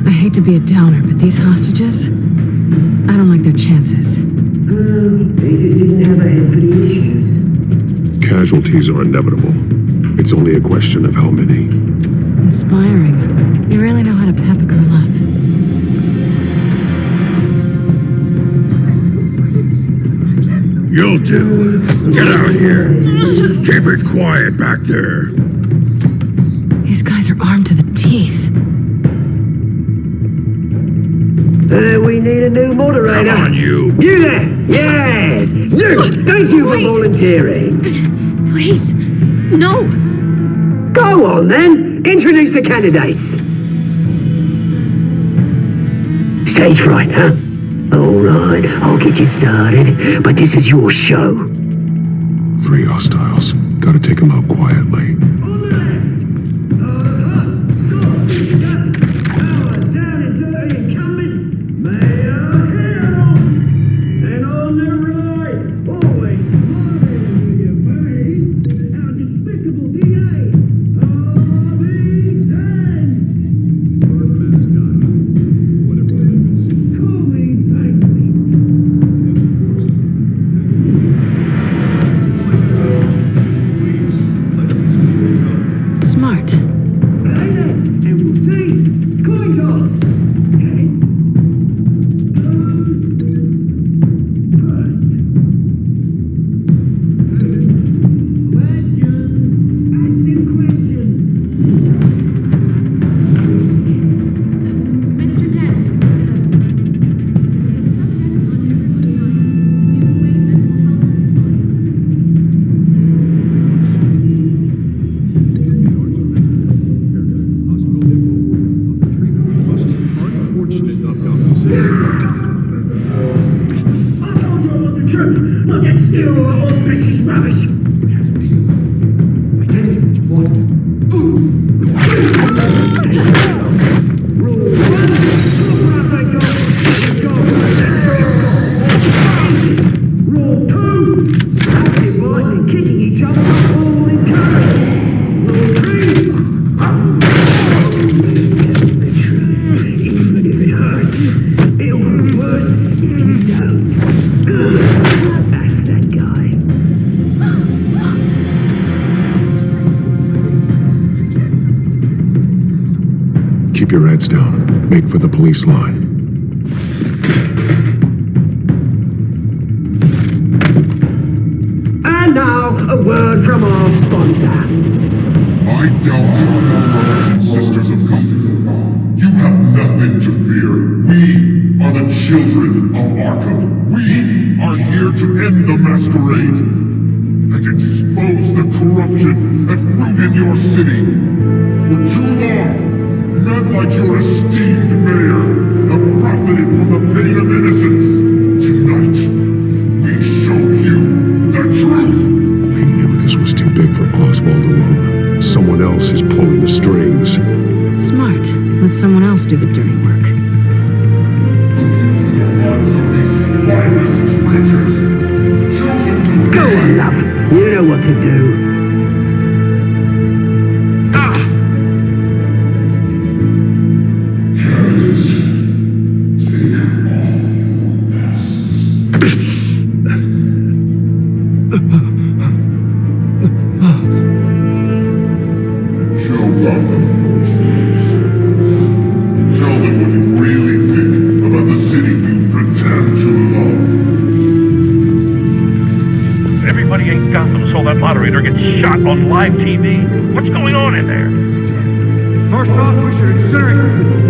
I hate to be a downer, but these hostages, I don't like their chances.
They just didn't have a head for the issues.
Casualties are inevitable. It's only a question of how many.
Inspiring. You really know how to pep a girl up.
You'll do. Get out of here. Keep it quiet back there.
These guys are armed to the teeth.
We need a new moderator.
Come on, you.
You there! Yes! You! Thank you for volunteering.
Please, no!
Go on then! Introduce the candidates. Stage fright, huh? Alright, I'll get you started, but this is your show.
3 hostiles. Gotta take them out quietly. Keep your heads down. Make for the police line.
And now, a word from our sponsor.
I doubt your brothers and sisters of Gotham. You have nothing to fear. We are the children of Arkham. We are here to end the masquerade and expose the corruption that ruined your city. For too long, men like your esteemed mayor have profited from the pain of innocence. Tonight, we show you the truth.
I knew this was too big for Oswald alone. Someone else is pulling the strings.
Smart. Let someone else do the dirty work.
Go on, love. You know what to do.
On live TV? What's going on in there?
First off, we should incinerate the pool.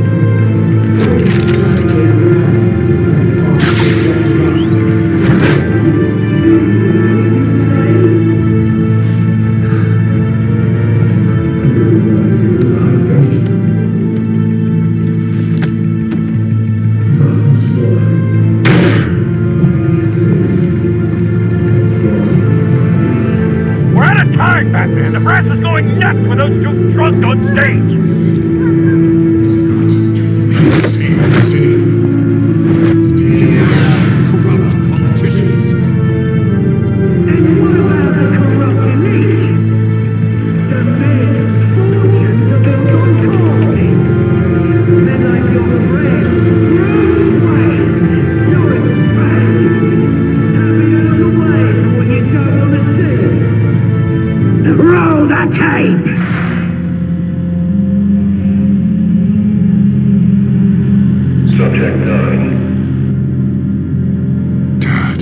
Batman, the press is going nuts with those two drunks on stage!
Corrupt politicians.
And what about the corrupt elite? The mayor's fortunes are built on corpses. Men like your friend, Bruce Wayne, you're as bad as he is. Happy to look away from what you don't want to see. Roll the tape!
Subject 9.
Dad.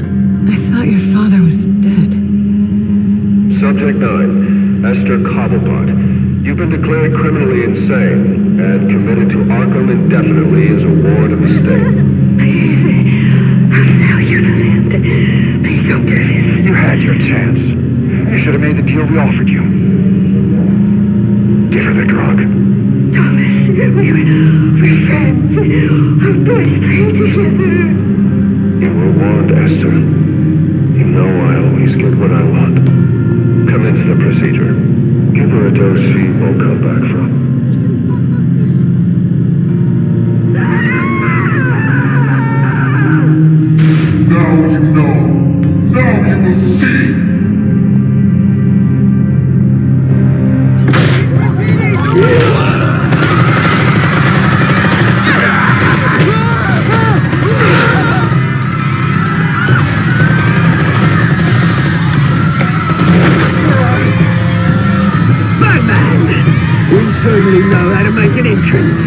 I thought your father was dead.
Subject 9. Esther Cobblepot. You've been declared criminally insane and committed to Arkham indefinitely as a ward of the state.
Please, I'll sell you the land. Please don't do this.
You had your chance. You should have made the deal we offered you. Give her the drug.
Thomas, we're friends. Our boys play together.
You were warned, Esther. You know I always get what I want. Commence the procedure. Give her a dose she won't come back from. Now you know. Now you will see.
We certainly know how to make an entrance.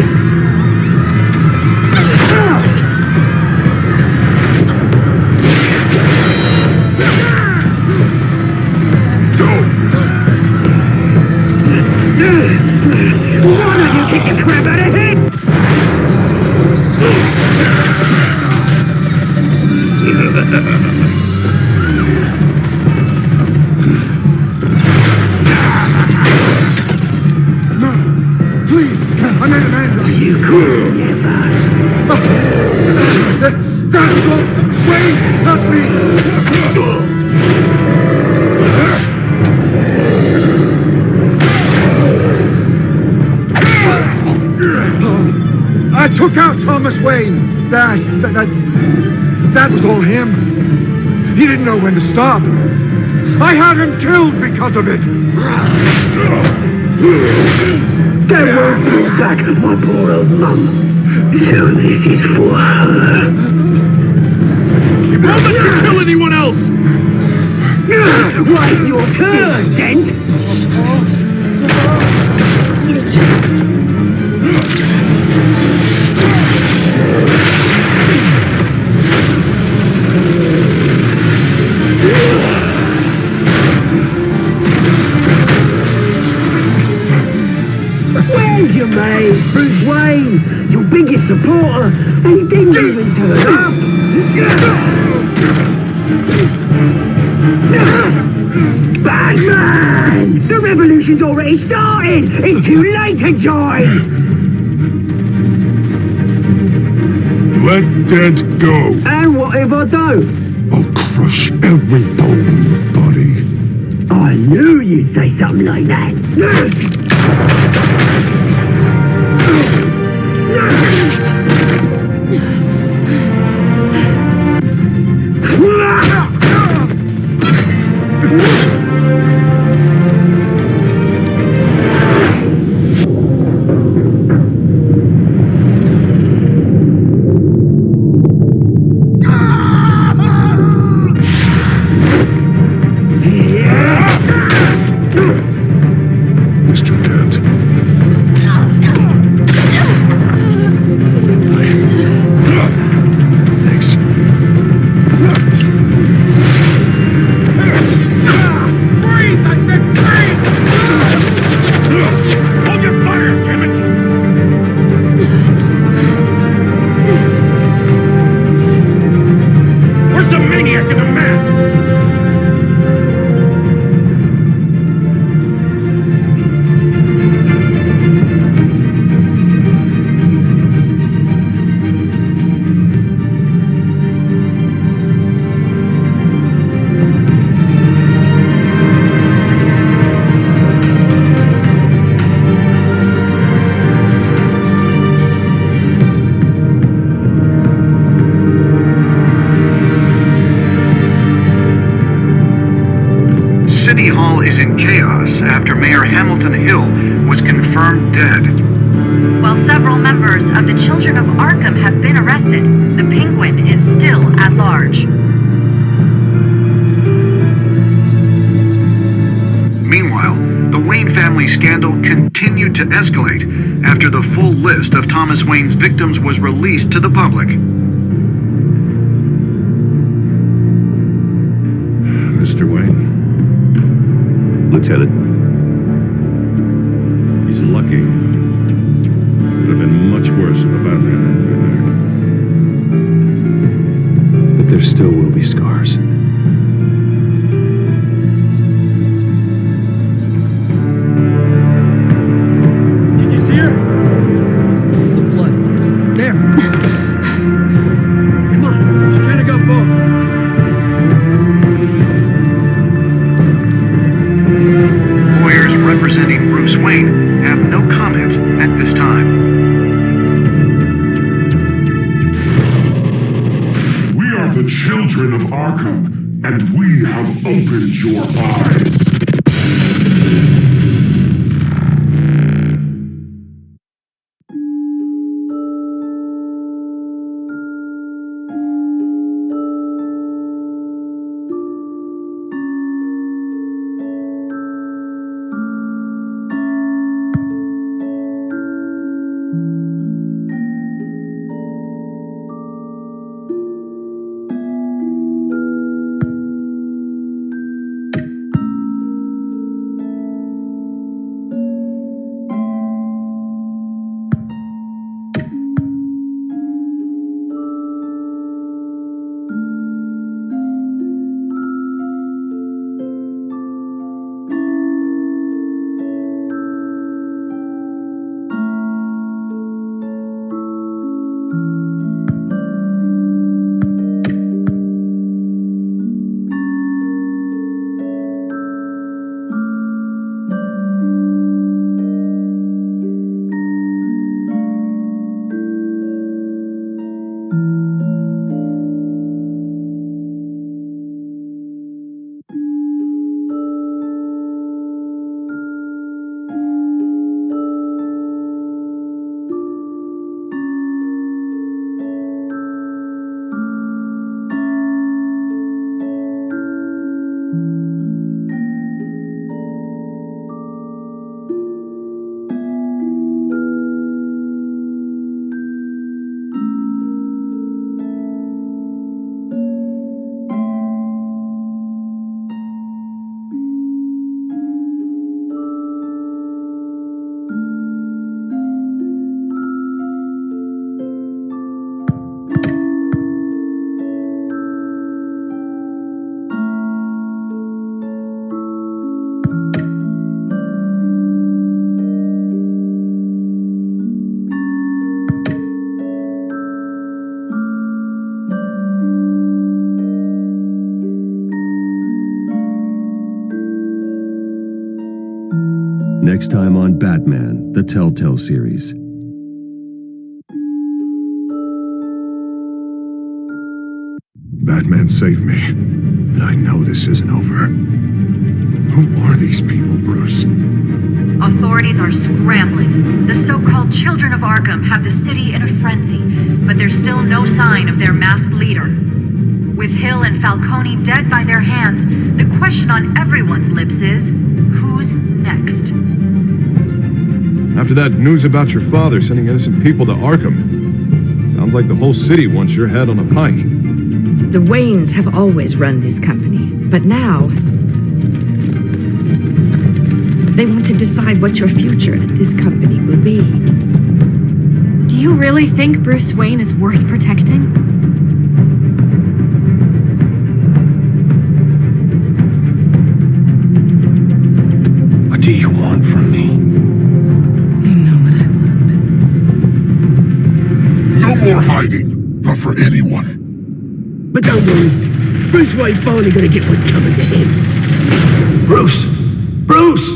Why don't you kick the crap out of him?
I made an angel.
You could never.
That's all. Swing, not me.
I took out Thomas Wayne. That was all him. He didn't know when to stop. I had him killed because of it.
They won't bring back my poor old mum. So this is for her.
He won't let you kill anyone else!
Wait your turn, Dent! Where's your mate, Bruce Wayne? Your biggest supporter, and he didn't even turn up. Batman! The revolution's already started! It's too late to join!
Let Dent go.
And what if I don't?
I'll crush every bone in your body.
I knew you'd say something like that.
Mr. Dent.
Thanks.
Freeze! I said freeze!
Hold your fire, damn it! Where's the maniac in the mask?
City Hall is in chaos after Mayor Hamilton Hill was confirmed dead.
While several members of the Children of Arkham have been arrested, the Penguin is still at large.
Meanwhile, the Wayne family scandal continued to escalate after the full list of Thomas Wayne's victims was released to the public.
Mr. Wayne.
Lieutenant.
He's lucky. Could have been much worse if the Batman hadn't been
But there still will be scars.
Did you see her? The blood. There. Come on. She kind of got far.
Lawyers representing Bruce Wayne have no comment at this time.
We are the children of Arkham, and we have opened your eyes.
Next time on Batman, the Telltale Series.
Batman saved me, but I know this isn't over. Who are these people, Bruce?
Authorities are scrambling. The so-called Children of Arkham have the city in a frenzy, but there's still no sign of their masked leader. With Hill and Falcone dead by their hands, the question on everyone's lips is, who's next?
After that news about your father sending innocent people to Arkham, sounds like the whole city wants your head on a pike.
The Waynes have always run this company, but now they want to decide what your future at this company will be.
Do you really think Bruce Wayne is worth protecting?
What do you want from me?
You know what I want.
No more hiding, not for anyone.
But don't worry, Bruce Wayne's finally gonna get what's coming to him. Bruce! Bruce!